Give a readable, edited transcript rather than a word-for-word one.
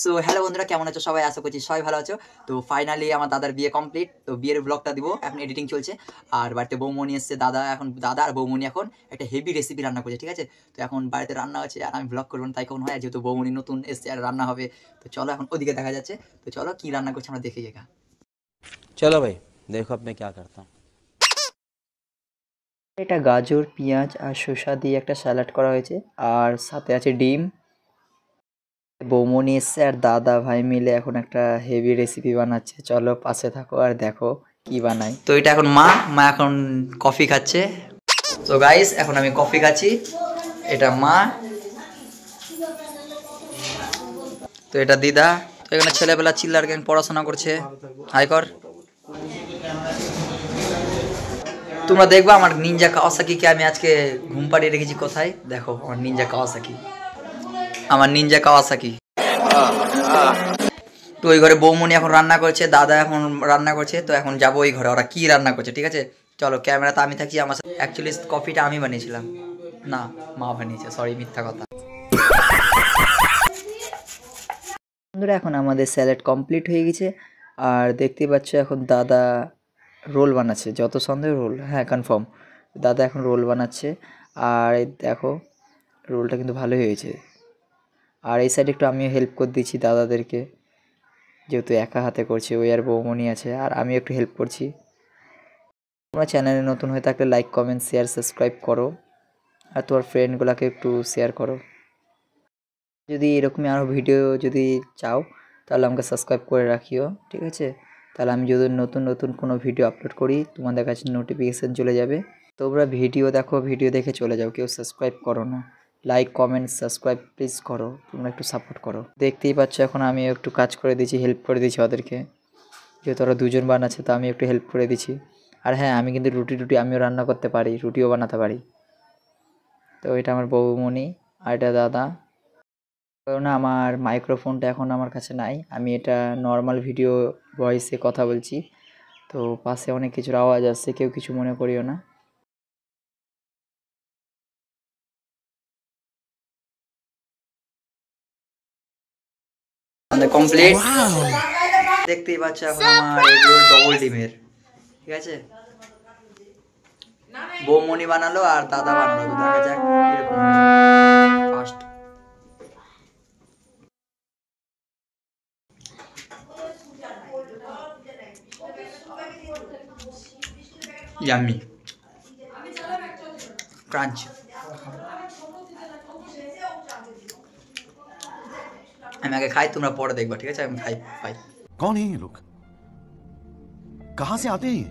So hello বন্ধুরা, কেমন আছো সবাই? আশা করছি সবাই ভালো আছো। তো ফাইনালি আমার দাদার বিয়ে কমপ্লিট। তো বিয়ের ব্লগটা দিব, এখন এডিটিং চলছে। আর বাড়িতে বৌমনি এসছে, দাদা আর বৌমনি এখন একটা হেভি রেসিপি রান্না করছে, ঠিক আছে? তো এখন বাড়িতে রান্না হচ্ছে আর আমি ব্লগ করবো না, তাই কখন হয়, যেহেতু বৌমনি নতুন এসছে আর রান্না হবে। তো চলো এখন ওদিকে দেখা যাচ্ছে। তো চলো কি রান্না করছে আমরা দেখে একা। चलो भाई देखो अब मैं क्या करता हूँ। এটা গাজর, পেঁয়াজ আর শসা দিয়ে একটা স্যালাড করা হয়েছে, আর সাথে আছে ডিম। বৌমনি এসছে আর দাদা ভাই মিলে এখন একটা হেভি রেসিপি বানাচ্ছে। চলো পাশে থাকো আর দেখো কি বানাই। তো এটা এখন মা এখন কফি খাচ্ছে। তো গাইস এখন আমি কফি খাচ্ছি, এটা মা, তো এটা দিদা। তো এখানে ছেলেবেলা চিল্লার গ্যাং পড়াশোনা করছে। হাই কর। তোমরা দেখবা আমার নিনজা কাওয়াসাকিকে আমি আজকে ঘুম পাড়িয়ে রেখেছি কোথায়, দেখো আমার নিনজা কাওয়াসাকি, আমার নিনজা কাওয়াসাকি। তো ওই ঘরে বৌমনি এখন রান্না করছে, দাদা এখন রান্না করছে। তো এখন যাবো ওই ঘরে, ওরা কি রান্না করছে, ঠিক আছে? চলো, ক্যামেরাতে আমি থাকি। আমার অ্যাকচুয়ালি কফিটা আমি বানিয়েছিলাম, না মা বানিয়েছে, সরি মিথ্যা কথা। বন্ধুরা এখন আমাদের স্যালাড কমপ্লিট হয়ে গেছে, আর দেখতেই পাচ্ছ এখন দাদা রোল বানাচ্ছে। যত সন্দেহ রোল, হ্যাঁ কনফার্ম, দাদা এখন রোল বানাচ্ছে। আর এই দেখো রোলটা কিন্তু ভালোই হয়েছে। আর এই সাইডে একটু আমিও হেল্প করে দিচ্ছি দাদাদেরকে, যেহেতু একা হাতে করছি, ওই আর বৌমনি আছে আর আমি একটু হেল্প করছি। তোমরা চ্যানেলে নতুন হয়ে থাকলে লাইক, কমেন্ট, শেয়ার, সাবস্ক্রাইব করো, আর তোমার ফ্রেন্ডগুলোকে একটু শেয়ার করো। যদি এরকমই আরও ভিডিও যদি চাও তাহলে আমাকে সাবস্ক্রাইব করে রাখিও, ঠিক আছে? তাহলে আমি যদি নতুন নতুন কোনো ভিডিও আপলোড করি তোমাদের কাছে নোটিফিকেশান চলে যাবে। তোমরা ভিডিও দেখো, ভিডিও দেখে চলে যাও, কেউ সাবস্ক্রাইব করো না। লাইক, কমেন্ট, সাবস্ক্রাইব প্লিজ করো, তোমরা একটু সাপোর্ট করো। দেখতেই পাচ্ছ এখন আমি একটু কাজ করে দিচ্ছি, হেল্প করে দিচ্ছি ওদেরকে, যেহেতু ওরা দুজন বানাচ্ছে তো আমি একটু হেল্প করে দিচ্ছি। আর হ্যাঁ, আমি কিন্তু রুটি আমিও রান্না করতে পারি, রুটিও বানাতে পারি। তো এটা আমার বৌমনি আর এটা দাদা। কারণ আমার মাইক্রোফোনটা এখন আমার কাছে নাই, আমি এটা নর্মাল ভিডিও ভয়েসে কথা বলছি। তো পাশে অনেক কিছুর আওয়াজ আসছে, কেউ কিছু মনে করিও না। আমাদের কমপ্লিট, দেখতেই পাচ্ছ এখন আমার এগুলো ডবল ডিমের, ঠিক আছে? বৌমনি বানালো আর দাদা বানালো, তো দেখা যাক এরকম ফার্স্ট। ইয়াম্মি ক্রাঞ্চ। আমি আগে খাই, তোমরা পরে দেখবা, ঠিক আছে? আমি খাই পাই। कौन है ये लोग? कहां से आते हैं ये?